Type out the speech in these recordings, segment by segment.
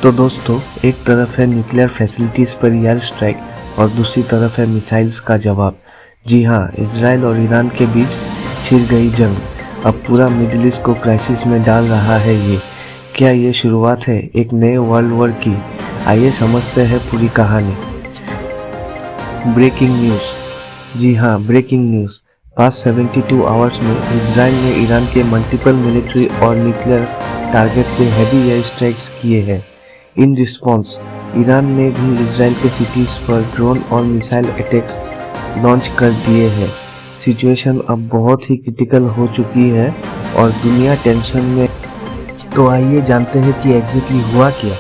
तो दोस्तों, एक तरफ है न्यूक्लियर फैसिलिटीज़ पर एयर स्ट्राइक और दूसरी तरफ है मिसाइल्स का जवाब। जी हाँ, इजराइल और ईरान के बीच छिड़ गई जंग अब पूरा मिडिल ईस्ट को क्राइसिस में डाल रहा है। क्या ये शुरुआत है एक नए वर्ल्ड वॉर की? आइए समझते हैं पूरी कहानी। Breaking news. जी हाँ, ब्रेकिंग न्यूज़। पास्ट 72 आवर्स में इजराइल ने ईरान के मल्टीपल मिलिट्री और न्यूक्लियर टारगेट पे हैवी एयर स्ट्राइक्स किए हैं। इन रिस्पॉन्स ईरान ने भी इजराइल के सिटीज़ पर ड्रोन और मिसाइल अटैक्स लॉन्च कर दिए हैं। सिचुएशन अब बहुत ही क्रिटिकल हो चुकी है और दुनिया टेंशन में। तो आइए जानते हैं कि एग्जैक्टली हुआ क्या।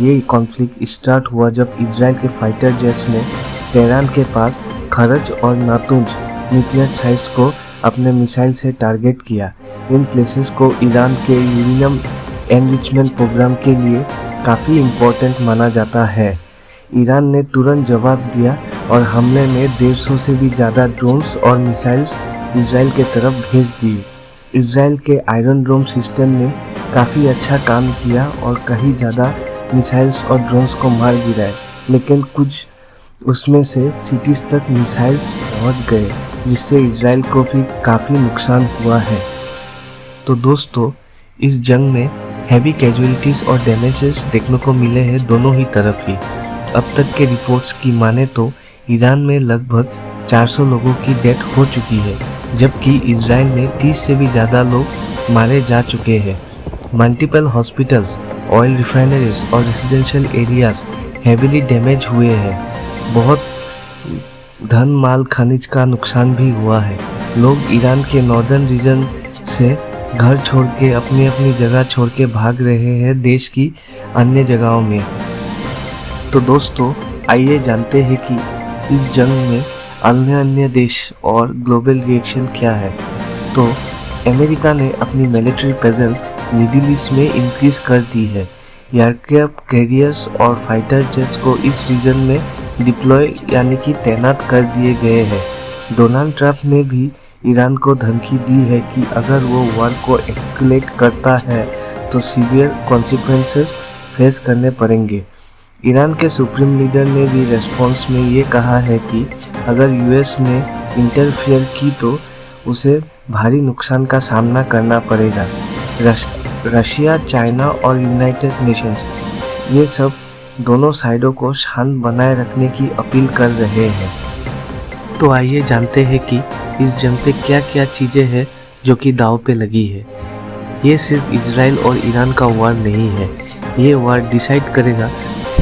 ये कॉन्फ्लिक्ट स्टार्ट हुआ जब इजराइल के फाइटर जेट्स ने तेहरान के पास खरज और नातुंज न्यूक्लियर साइट्स को अपने मिसाइल से टारगेट किया। इन प्लेसेस को ईरान के यूरेनियम एनरिचमेंट प्रोग्राम के लिए काफ़ी इम्पोर्टेंट माना जाता है। ईरान ने तुरंत जवाब दिया और हमले में 150 से भी ज़्यादा ड्रोन्स और मिसाइल्स इजराइल के तरफ भेज दिए। इजराइल के आयरन डोम सिस्टम ने काफ़ी अच्छा काम किया और कहीं ज़्यादा मिसाइल्स और ड्रोन्स को मार गिराए, लेकिन कुछ उसमें से सिटीज़ तक मिसाइल्स पहुंच गए, जिससे इजराइल को भी काफ़ी नुकसान हुआ है। तो दोस्तों, इस जंग में हैवी कैजुअलिटीज़ और डैमेजेस देखने को मिले हैं दोनों ही तरफ ही। अब तक के रिपोर्ट्स की माने तो ईरान में लगभग 400 लोगों की डेथ हो चुकी है, जबकि इजराइल में 30 से भी ज़्यादा लोग मारे जा चुके हैं। मल्टीपल हॉस्पिटल्स, ऑयल रिफाइनरीज और रेजिडेंशियल एरियाज हैवीली डैमेज हुए हैं। बहुत धन माल खनिज का नुकसान भी हुआ है। लोग ईरान के नॉर्दर्न रीजन से घर छोड़ के अपनी अपनी जगह छोड़ के भाग रहे हैं देश की अन्य जगहों में। तो दोस्तों, आइए जानते हैं कि इस जंग में अन्य देश और ग्लोबल रिएक्शन क्या है। तो अमेरिका ने अपनी मिलिट्री प्रेजेंस मिडिल ईस्ट में इंक्रीज कर दी है। एयरक्राफ्ट कैरियर्स और फाइटर जेट्स को इस रीजन में डिप्लॉय यानी कि तैनात कर दिए गए हैं। डोनाल्ड ट्रंप ने भी ईरान को धमकी दी है कि अगर वो वार को एस्केलेट करता है तो सीवियर कॉन्सिक्वेंसेस फेस करने पड़ेंगे। ईरान के सुप्रीम लीडर ने भी रेस्पॉन्स में ये कहा है कि अगर यूएस ने इंटरफियर की तो उसे भारी नुकसान का सामना करना पड़ेगा। रशिया, चाइना और यूनाइटेड नेशंस ये सब दोनों साइडों को शांत बनाए रखने की अपील कर रहे हैं। तो आइए जानते हैं कि इस जंग पे क्या क्या चीज़ें हैं जो कि दांव पे लगी है। ये सिर्फ इजराइल और ईरान का वार नहीं है, ये वार डिसाइड करेगा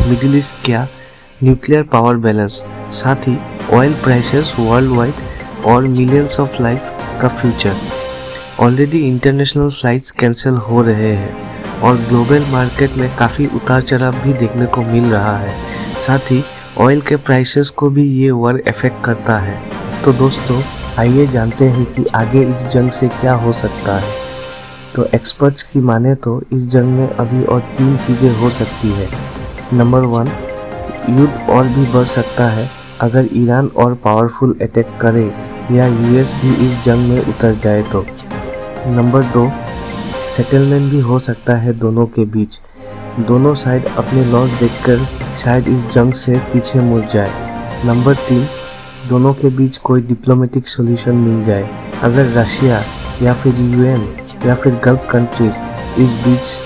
मिडिल ईस्ट क्या न्यूक्लियर पावर बैलेंस, साथ ही ऑयल प्राइसेस वर्ल्ड वाइड और मिलियंस ऑफ लाइफ का future. Already international flights cancel हो रहे हैं और ग्लोबल मार्केट में काफ़ी उतार चढ़ाव भी देखने को मिल रहा है। साथ ही ऑयल के प्राइसेस को भी ये वार इफेक्ट करता है। तो दोस्तों, आइए जानते हैं कि आगे इस जंग से क्या हो सकता है। तो एक्सपर्ट्स की माने तो इस जंग में अभी और 3 चीज़ें हो सकती है। नंबर 1, युद्ध और भी बढ़ सकता है अगर ईरान और पावरफुल अटैक करे या यूएस भी इस जंग में उतर जाए तो। नंबर 2, सेटलमेंट भी हो सकता है दोनों के बीच। दोनों साइड अपने लॉस देखकर शायद इस जंग से पीछे मुड़ जाए। नंबर 3, दोनों के बीच कोई डिप्लोमेटिक सॉल्यूशन मिल जाए। अगर रशिया या फिर यूएन या फिर गल्फ कंट्रीज इस बीच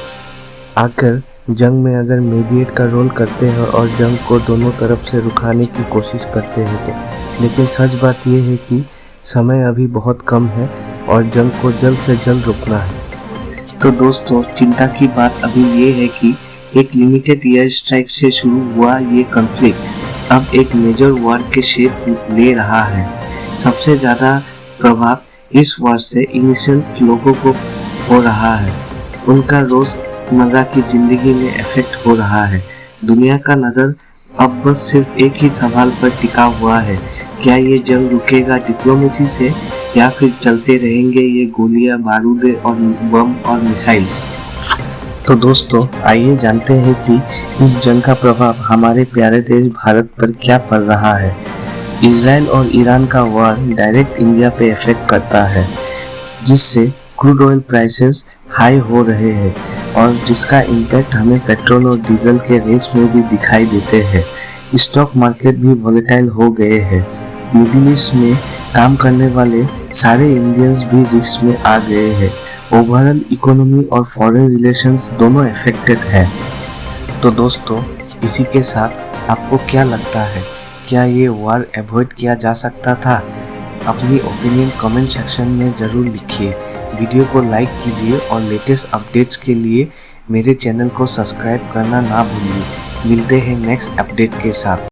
आकर जंग में अगर मीडिएट का रोल करते हैं और जंग को दोनों तरफ से रुकाने की कोशिश करते हैं तो। लेकिन सच बात यह है कि समय अभी बहुत कम है और जंग को जल्द से जल्द रुकना है। तो दोस्तों, चिंता की बात अभी ये है कि एक लिमिटेड एयर स्ट्राइक से शुरू हुआ ये कॉन्फ्लिक्ट अब एक मेजर वार के शेप ले रहा है। सबसे ज़्यादा प्रभाव इस वार से इनिशिएंट लोगों को हो रहा है। उनका रोज़मर्रा की ज़िंदगी में इफेक्ट हो रहा है। दुनिया का नज़र अब बस सिर्फ एक ही सवाल पर टिका हुआ है, क्या ये जंग रुकेगा डिप्लोमेसी से या फिर चलते रहेंगे ये गोलियां, बारूद और बम और मिसाइल्स। तो दोस्तों, आइए जानते हैं कि इस जंग का प्रभाव हमारे प्यारे देश भारत पर क्या पड़ रहा है। इजराइल और ईरान का वार डायरेक्ट इंडिया पे इफेक्ट करता है, जिससे क्रूड ऑयल प्राइसेस हाई हो रहे हैं। और जिसका इम्पैक्ट हमें पेट्रोल और डीजल के रेस में भी दिखाई देते हैं। स्टॉक मार्केट भी वॉलेटाइल हो गए हैं। मिडिल ईस्ट में काम करने वाले सारे इंडियंस भी रिस्क में आ गए हैं। ओवरऑल इकोनॉमी और फॉरेन रिलेशंस दोनों अफेक्टेड है। तो दोस्तों, इसी के साथ आपको क्या लगता है, क्या ये वॉर अवॉइड किया जा सकता था? अपनी ओपिनियन कमेंट सेक्शन में ज़रूर लिखिए। वीडियो को लाइक कीजिए और लेटेस्ट अपडेट्स के लिए मेरे चैनल को सब्सक्राइब करना ना भूलिए। मिलते हैं नेक्स्ट अपडेट के साथ।